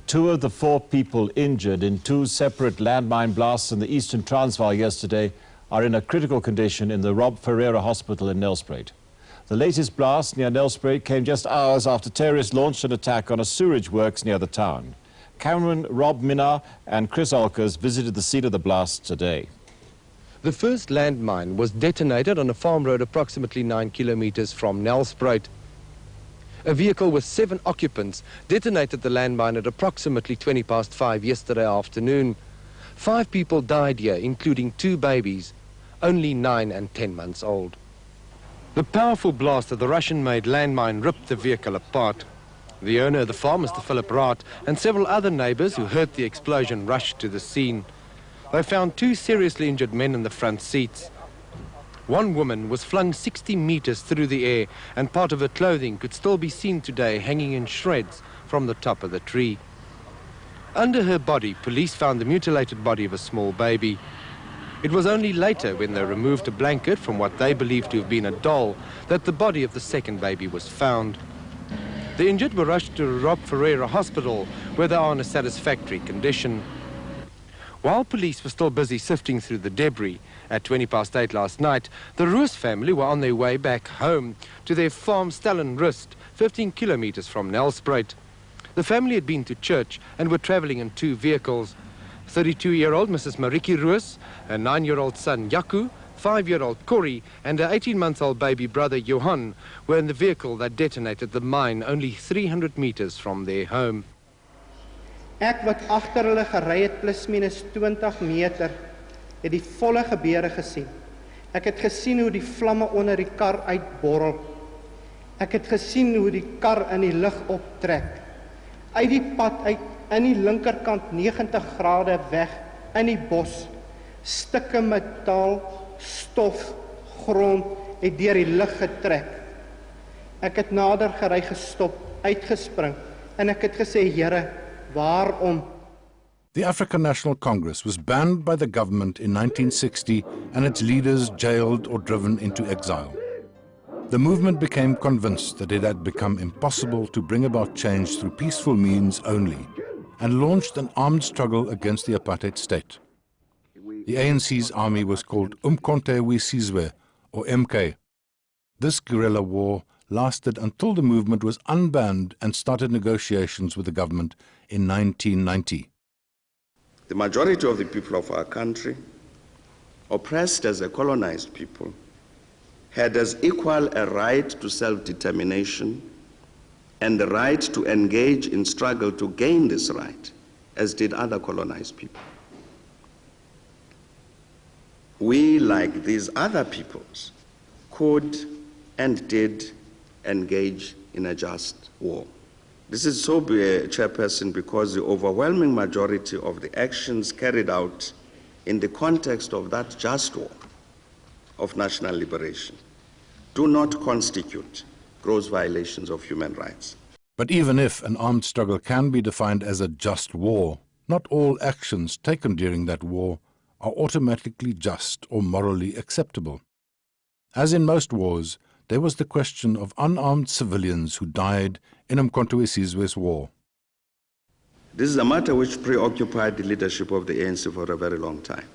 2 of the 4 people injured in 2 separate landmine blasts in the eastern Transvaal yesterday are in a critical condition in the Rob Ferreira Hospital in Nelspruit. The latest blast near Nelspruit came just hours after terrorists launched an attack on a sewage works near the town. Cameron, Rob Minnar and Chris Alkers visited the scene of the blast today. The first landmine was detonated on a farm road approximately 9 kilometers from Nelspruit. A vehicle with 7 occupants detonated the landmine at approximately 5:20 yesterday afternoon. 5 people died here, including 2 babies, only 9 and 10 months old. The powerful blast of the Russian-made landmine ripped the vehicle apart. The owner of the farm, Mr. Philip Raat, and several other neighbors who heard the explosion rushed to the scene. They found 2 seriously injured men in the front seats. One woman was flung 60 meters through the air, and part of her clothing could still be seen today hanging in shreds from the top of the tree. Under her body, police found the mutilated body of a small baby. It was only later, when they removed a blanket from what they believed to have been a doll, that the body of the second baby was found. The injured were rushed to Rob Ferreira Hospital, where they are in a satisfactory condition. While police were still busy sifting through the debris, at 8:20 last night, the Roos family were on their way back home to their farm Stellenrust, 15 kilometers from Nelspruit. The family had been to church and were traveling in 2 vehicles. 32-year-old Mrs. Mariki Roos, her 9-year-old son Jaco, 5-year-old Corrie and her 18-month-old baby brother Johan were in the vehicle that detonated the mine only 300 meters from their home. Ek wat agter hulle gery het plus minus 20 meter, het die volle gebeure gesien. Ek het gesien hoe die vlamme onder die kar uitborrel. Ek het gesien hoe die kar in die lug optrek. Uit die pad uit, in die linkerkant 90 grade weg, in die bos, stukke metaal, stof, grond, het deur die lug getrek. Ek het nader gery gestop, uitgespring, en ek het gesê, Here, waarom? The African National Congress was banned by the government in 1960 and its leaders jailed or driven into exile. The movement became convinced that it had become impossible to bring about change through peaceful means only and launched an armed struggle against the apartheid state. The ANC's army was called Umkhonto we Sizwe, or MK. This guerrilla war lasted until the movement was unbanned and started negotiations with the government in 1990. The majority of the people of our country, oppressed as a colonized people, had as equal a right to self-determination and the right to engage in struggle to gain this right as did other colonized people. We, like these other peoples, could and did engage in a just war. This is so, Chairperson, because the overwhelming majority of the actions carried out in the context of that just war of national liberation do not constitute gross violations of human rights. But even if an armed struggle can be defined as a just war, not all actions taken during that war are automatically just or morally acceptable. As in most wars, there was the question of unarmed civilians who died in Umkhonto we Sizwe's war. This is a matter which preoccupied the leadership of the ANC for a very long time.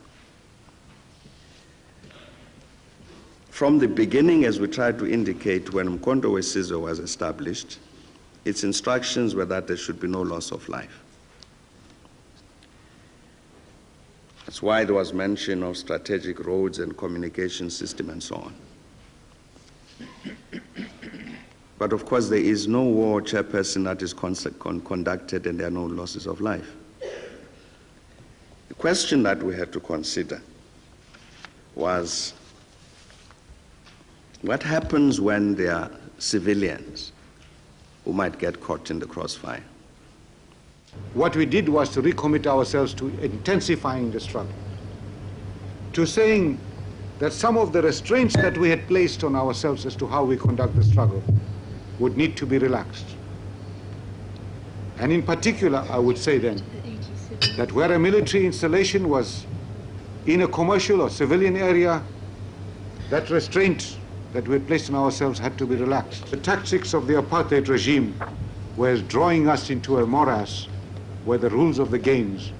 From the beginning, as we tried to indicate when Umkhonto we Sizwe was established, its instructions were that there should be no loss of life. That's why there was mention of strategic roads and communication system and so on. But of course, there is no war, Chairperson, that is conducted and there are no losses of life. The question that we had to consider was, what happens when there are civilians who might get caught in the crossfire? What we did was to recommit ourselves to intensifying the struggle, to saying that some of the restraints that we had placed on ourselves as to how we conduct the struggle would need to be relaxed. And in particular, I would say then that where a military installation was in a commercial or civilian area, that restraint that we had placed on ourselves had to be relaxed. The tactics of the apartheid regime were drawing us into a morass where the rules of the games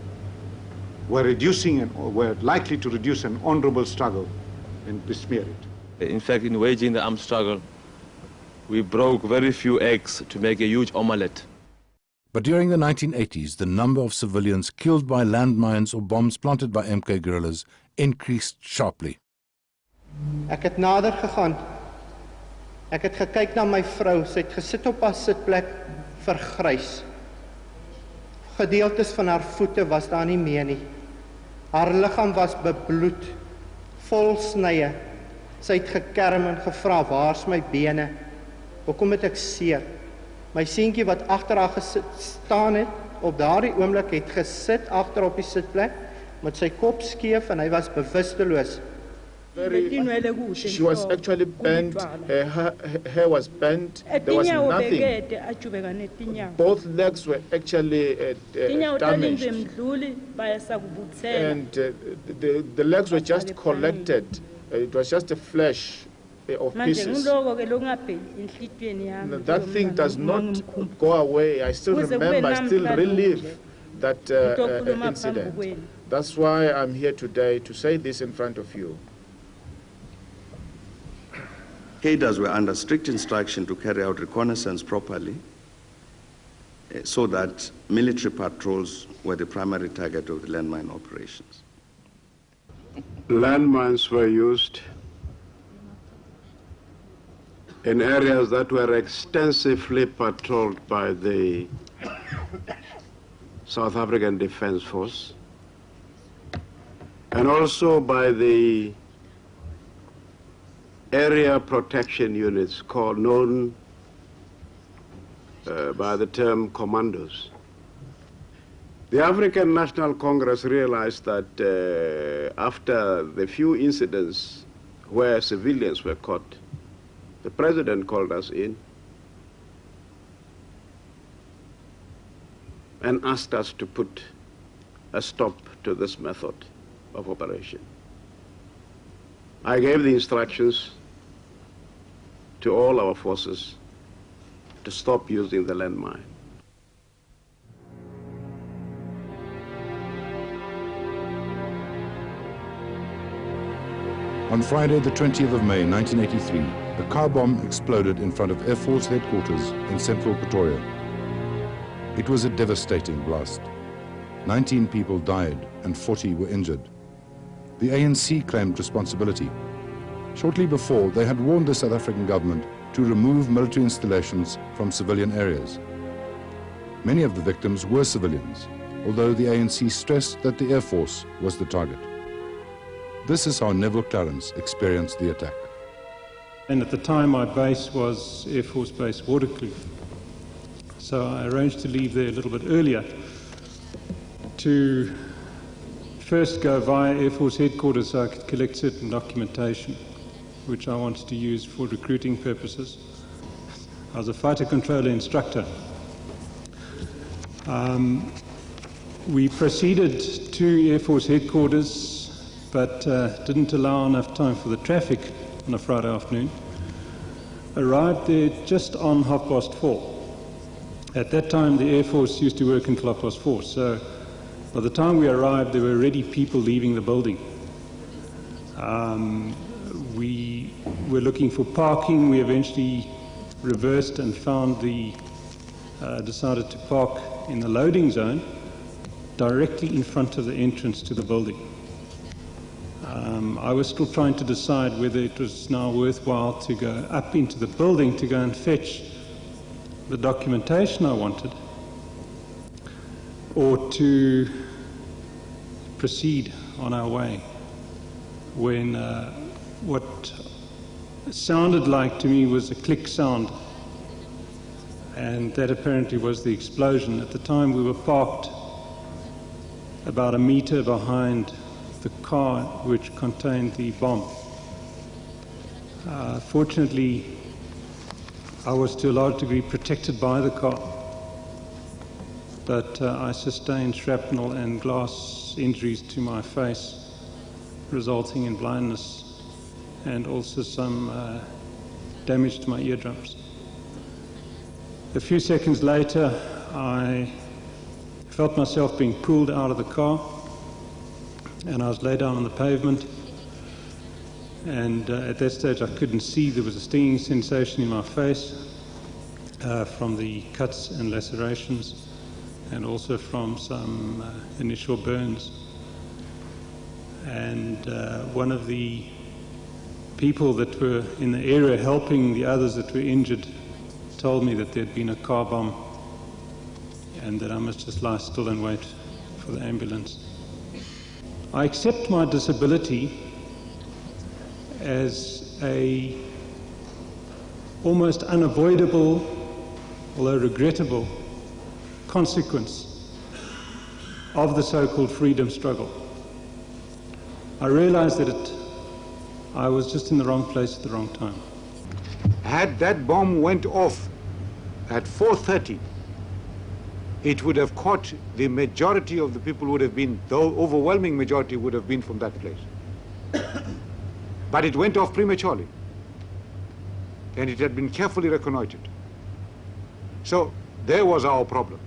were reducing and were likely to reduce an honorable struggle and besmear it. In fact, in waging the armed struggle, we broke very few eggs to make a huge omelette. But during the 1980s, the number of civilians killed by landmines or bombs planted by MK guerrillas increased sharply. Ek het nader gegaan. Ek het gekyk na my vrou. Sy het gesit op haar sitplek vergrys. Gedeeltes van haar voete was daar nie meer nie. Haar liggaam was bebloed, vol snye. Sy het gekerm en gevra, "Waar's my bene? Hoekom het ek seer?" My seentjie wat agter haar gestaan het, op daardie oomblik het gesit agter op die sitplek met sy kop skeef en hy was bewusteloos. She was actually bent, her hair was bent, there was nothing. Both legs were actually damaged. And the legs were just collected. It was just a flesh of pieces. That thing does not go away. I still remember, I still relive that incident. That's why I'm here today to say this in front of you. Cadres were under strict instruction to carry out reconnaissance properly so that military patrols were the primary target of the landmine operations. Landmines were used in areas that were extensively patrolled by the South African Defence Force and also by the area protection units known by the term commandos. The African National Congress realized that after the few incidents where civilians were caught, the president called us in and asked us to put a stop to this method of operation. I gave the instructions to all our forces to stop using the landmine. On Friday, the 20th of May, 1983, a car bomb exploded in front of Air Force headquarters in central Pretoria. It was a devastating blast. 19 people died and 40 were injured. The ANC claimed responsibility. Shortly before, they had warned the South African government to remove military installations from civilian areas. Many of the victims were civilians, although the ANC stressed that the Air Force was the target. This is how Neville Clarence experienced the attack. And at the time, my base was Air Force Base Waterkloof. So I arranged to leave there a little bit earlier to first go via Air Force headquarters so I could collect certain documentation, which I wanted to use for recruiting purposes. I was a fighter controller instructor. We proceeded to Air Force headquarters, but didn't allow enough time for the traffic on a Friday afternoon. Arrived there just on 4:30. At that time, the Air Force used to work until 4:30, so by the time we arrived, there were already people leaving the building. We were looking for parking. We eventually reversed and decided to park in the loading zone directly in front of the entrance to the building. I was still trying to decide whether it was now worthwhile to go up into the building to go and fetch the documentation I wanted, or to proceed on our way, when what sounded like to me was a click sound, and that apparently was the explosion. At the time, we were parked about a meter behind the car which contained the bomb. Fortunately, I was to a large degree protected by the car, but I sustained shrapnel and glass injuries to my face, resulting in blindness and also some damage to my eardrums. A few seconds later, I I felt myself being pulled out of the car, and I was laid down on the pavement. And at that stage I couldn't see. There was a stinging sensation in my face from the cuts and lacerations, and also from some initial burns. And one of the people that were in the area helping the others that were injured told me that there had been a car bomb and that I must just lie still and wait for the ambulance. I accept my disability as a almost unavoidable, although regrettable, consequence of the so-called freedom struggle. I realized that I was just in the wrong place at the wrong time. Had that bomb went off at 4:30, it would have caught the majority of the people would have been, the overwhelming majority would have been from that place. But it went off prematurely, and it had been carefully reconnoitered. So there was our problem.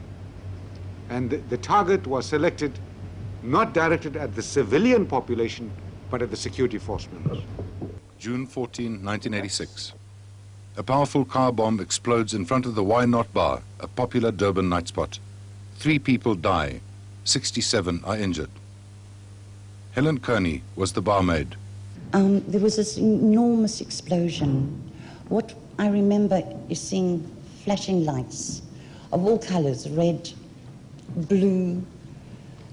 And the target was selected, not directed at the civilian population, but at the security force members. June 14, 1986. A powerful car bomb explodes in front of the Why Not Bar, a popular Durban night spot. 3 people die, 67 are injured. Helen Kearney was the barmaid. There was this enormous explosion. What I remember is seeing flashing lights of all colors, red, blue,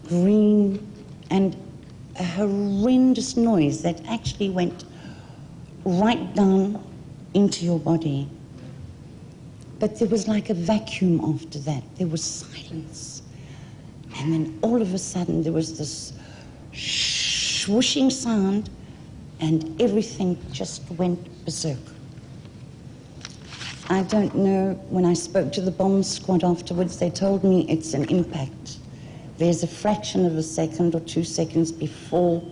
green, and a horrendous noise that actually went right down into your body. But there was like a vacuum after that. There was silence. And then all of a sudden there was this swooshing sound, and everything just went berserk. I don't know, when I spoke to the bomb squad afterwards, they told me it's an impact. There's a fraction of a second or 2 seconds before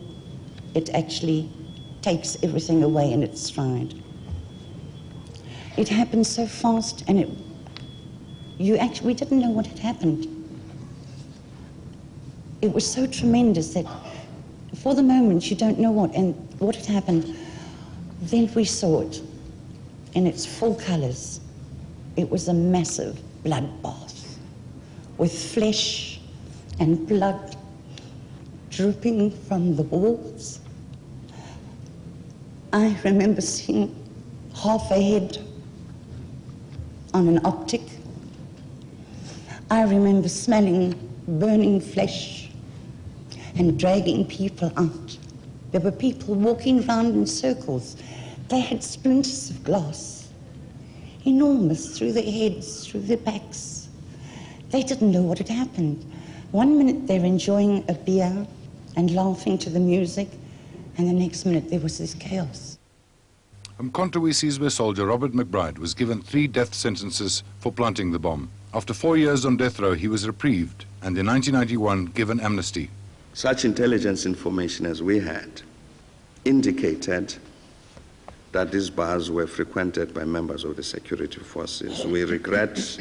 it actually takes everything away in its stride. It happened so fast, and we didn't know what had happened. It was so tremendous that for the moment you don't know what had happened. Then we saw it in its full colors. It was a massive bloodbath with flesh and blood dripping from the walls. I remember seeing half a head on an optic. I remember smelling burning flesh and dragging people out. There were people walking round in circles. They had splinters of glass, enormous, through their heads, through their backs. They didn't know what had happened. 1 minute they're enjoying a beer and laughing to the music, and the next minute there was this chaos. Umkhonto Sizwe soldier Robert McBride was given 3 death sentences for planting the bomb. After 4 years on death row, he was reprieved and in 1991 given amnesty. Such intelligence information as we had indicated that these bars were frequented by members of the security forces. We regret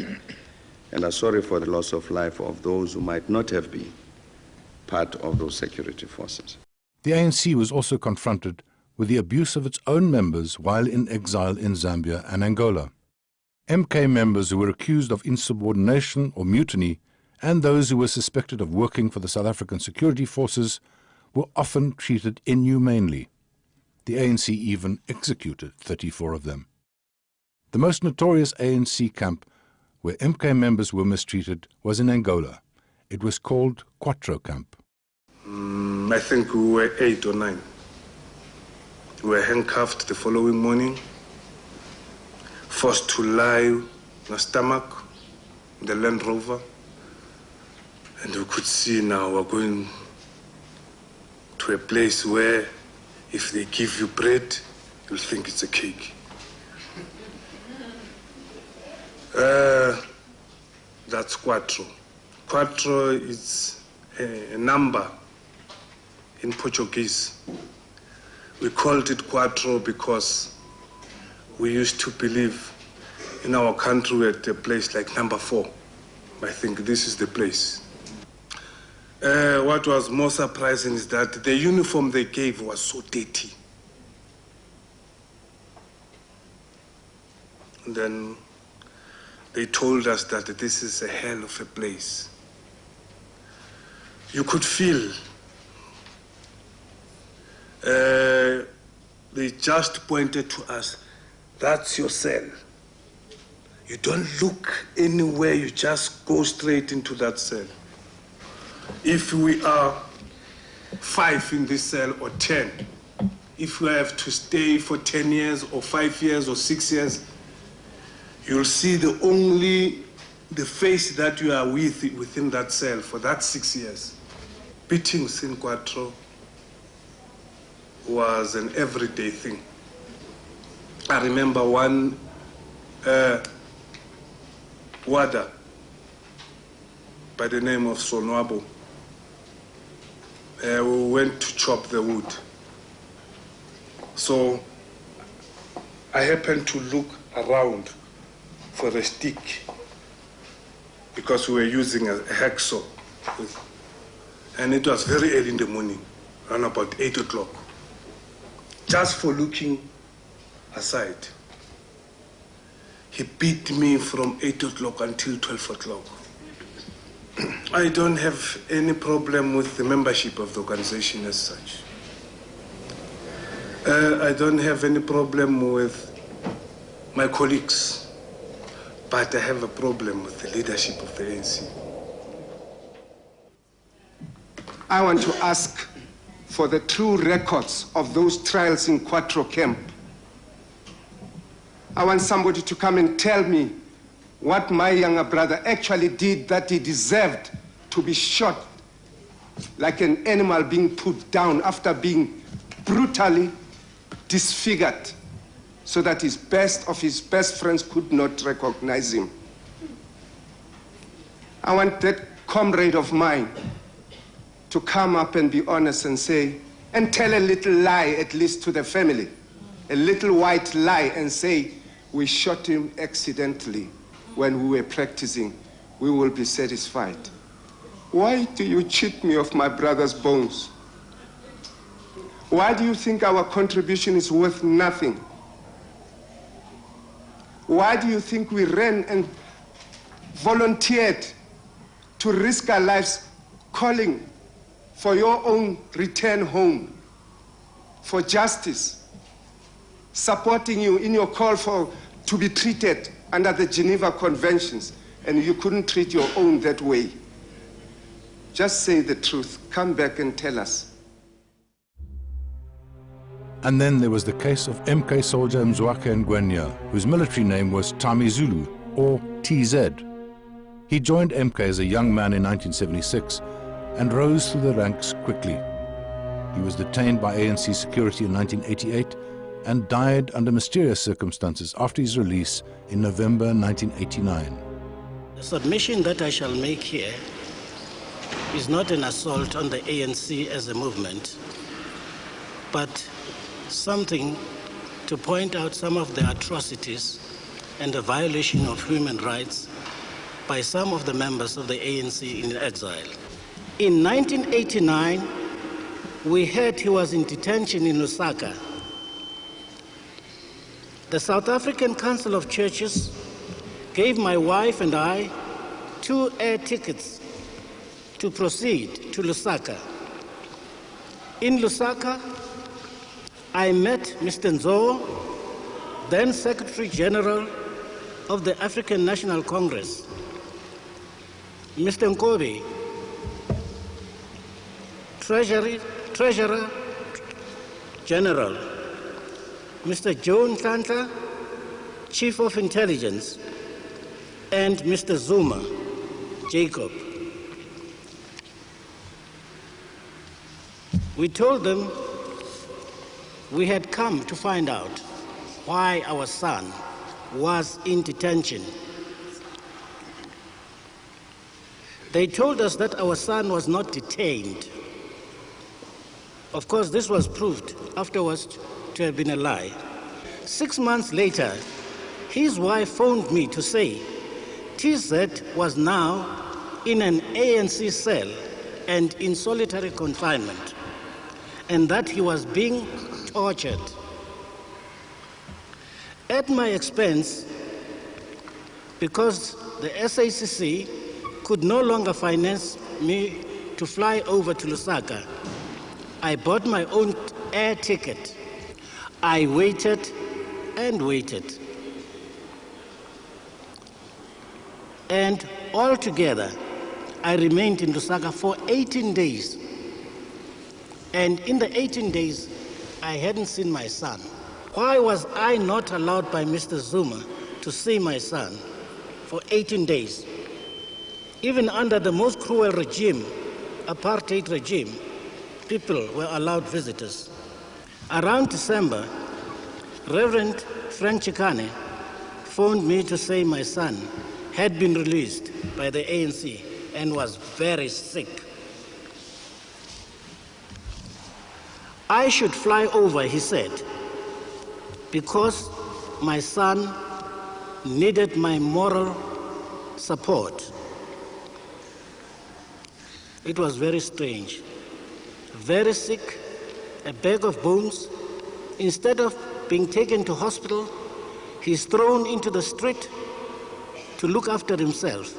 and are sorry for the loss of life of those who might not have been part of those security forces. The ANC was also confronted with the abuse of its own members while in exile in Zambia and Angola. MK members who were accused of insubordination or mutiny, and those who were suspected of working for the South African security forces, were often treated inhumanely. The ANC even executed 34 of them. The most notorious ANC camp where MK members were mistreated was in Angola. It was called Quatro Camp. I think we were 8 or 9. We were handcuffed the following morning, forced to lie on our stomach in the Land Rover, and we could see now we're going to a place where if they give you bread, you'll think it's a cake. That's Quatro. Quatro is a number in Portuguese. We called it Quatro because we used to believe in our country at a place like number 4. I think this is the place. What was more surprising is that the uniform they gave was so dirty. And then they told us that this is a hell of a place. You could feel they just pointed to us, that's your cell. You don't look anywhere, you just go straight into that cell. If we are 5 in this cell or 10, if we have to stay for 10 years or 5 years or 6 years, you'll see the face that you are within that cell for that 6 years. Beatings in Quattro was an everyday thing. I remember one warder by the name of Sonwabo. We went to chop the wood. So I happened to look around for a stick because we were using a hacksaw. And it was very early in the morning, around about 8 o'clock. Just for looking aside, he beat me from 8 o'clock until 12 o'clock. I don't have any problem with the membership of the organization as such. I don't have any problem with my colleagues, but I have a problem with the leadership of the ANC. I want to ask for the true records of those trials in Quattro Camp. I want somebody to come and tell me what my younger brother actually did that he deserved to be shot like an animal being put down after being brutally disfigured so that his best friends could not recognize him. I want that comrade of mine to come up and be honest and say, and tell a little lie at least to the family, a little white lie and say, we shot him accidentally when we were practicing, we will be satisfied. Why do you cheat me of my brother's bones? Why do you think our contribution is worth nothing? Why do you think we ran and volunteered to risk our lives calling for your own return home, for justice, supporting you in your call to be treated under the Geneva Conventions, and you couldn't treat your own that way? Just say the truth. Come back and tell us. And then there was the case of MK soldier Mzwakhe Ngwenya, whose military name was Tamizulu, or TZ. He joined MK as a young man in 1976 and rose through the ranks quickly. He was detained by ANC security in 1988 and died under mysterious circumstances after his release in November 1989. The submission that I shall make here is not an assault on the ANC as a movement, but something to point out some of the atrocities and the violation of human rights by some of the members of the ANC in exile. In 1989, we heard he was in detention in Lusaka. The South African Council of Churches gave my wife and I 2 air tickets to proceed to Lusaka. In Lusaka, I met Mr. Nzo, then Secretary General of the African National Congress, Mr. Nkobi, Treasurer General, Mr. John Tlantla, Chief of Intelligence, and Mr. Zuma, Jacob. We told them we had come to find out why our son was in detention. They told us that our son was not detained. Of course, this was proved afterwards to have been a lie. 6 months later, his wife phoned me to say TZ was now in an ANC cell and in solitary confinement, and that he was being tortured. At my expense, because the SACC could no longer finance me to fly over to Lusaka, I bought my own air ticket. I waited and waited. And altogether, I remained in Lusaka for 18 days. And in the 18 days, I hadn't seen my son. Why was I not allowed by Mr. Zuma to see my son for 18 days? Even under the most cruel regime, apartheid regime, people were allowed visitors. Around December, Reverend Frank Chikane phoned me to say my son had been released by the ANC and was very sick. I should fly over, he said, because my son needed my moral support. It was very strange. Very sick, a bag of bones. Instead of being taken to hospital, he's thrown into the street to look after himself.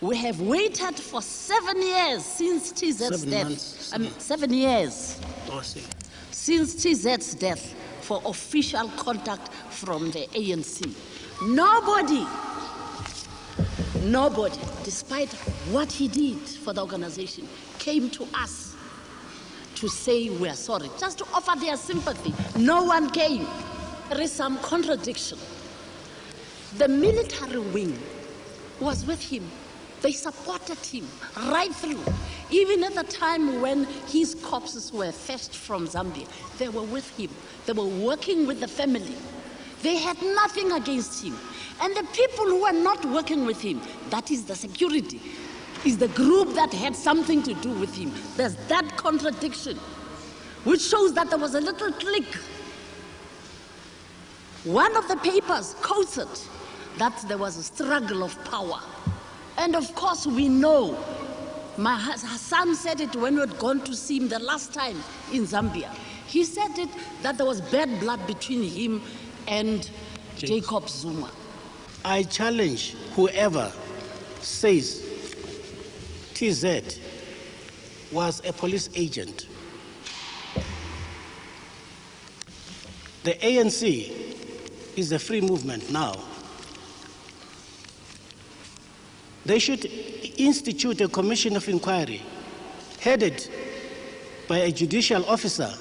We have waited for 7 years since TZ's death. 7 years since TZ's death for official contact from the ANC. Nobody, despite what he did for the organization, came to us to say we're sorry, just to offer their sympathy. No one came. There is some contradiction. The military wing was with him. They supported him right through. Even at the time when his corpses were fetched from Zambia, they were with him. They were working with the family. They had nothing against him. And the people who were not working with him, that is the security, is the group that had something to do with him. There's that contradiction, which shows that there was a little clique. One of the papers quoted that there was a struggle of power. And of course we know, my son said it when we had gone to see him the last time in Zambia. He said it, that there was bad blood between him and Jacob Zuma. I challenge whoever says TZ was a police agent. The ANC is a free movement now. They should institute a commission of inquiry headed by a judicial officer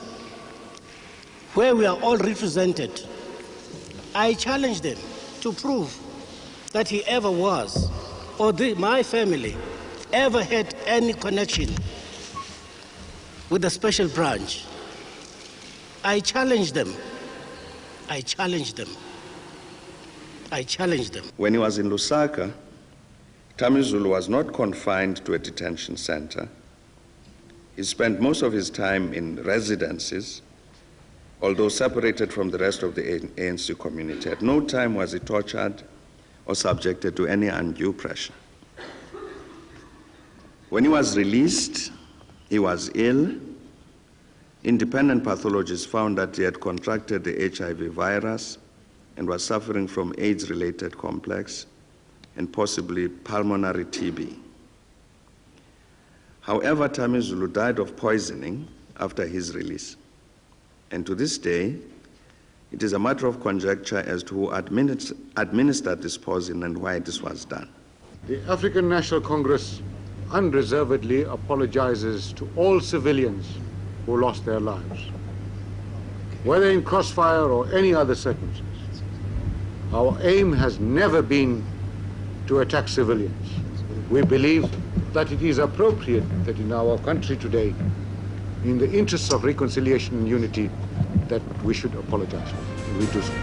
where we are all represented. I challenge them to prove that he ever was, or my family ever had any connection with the special branch. I challenge them. I challenge them. I challenge them. When he was in Lusaka, Tamizulu was not confined to a detention center. He spent most of his time in residences, although separated from the rest of the ANC community. At no time was he tortured or subjected to any undue pressure. When he was released, he was ill. Independent pathologists found that he had contracted the HIV virus and was suffering from AIDS-related complex and possibly pulmonary TB. However, Tamizulu died of poisoning after his release. And to this day, it is a matter of conjecture as to who administered this poison and why this was done. The African National Congress unreservedly apologizes to all civilians who lost their lives, whether in crossfire or any other circumstance. Our aim has never been to attack civilians. We believe that it is appropriate that in our country today, in the interests of reconciliation and unity, that we should apologize. We do so.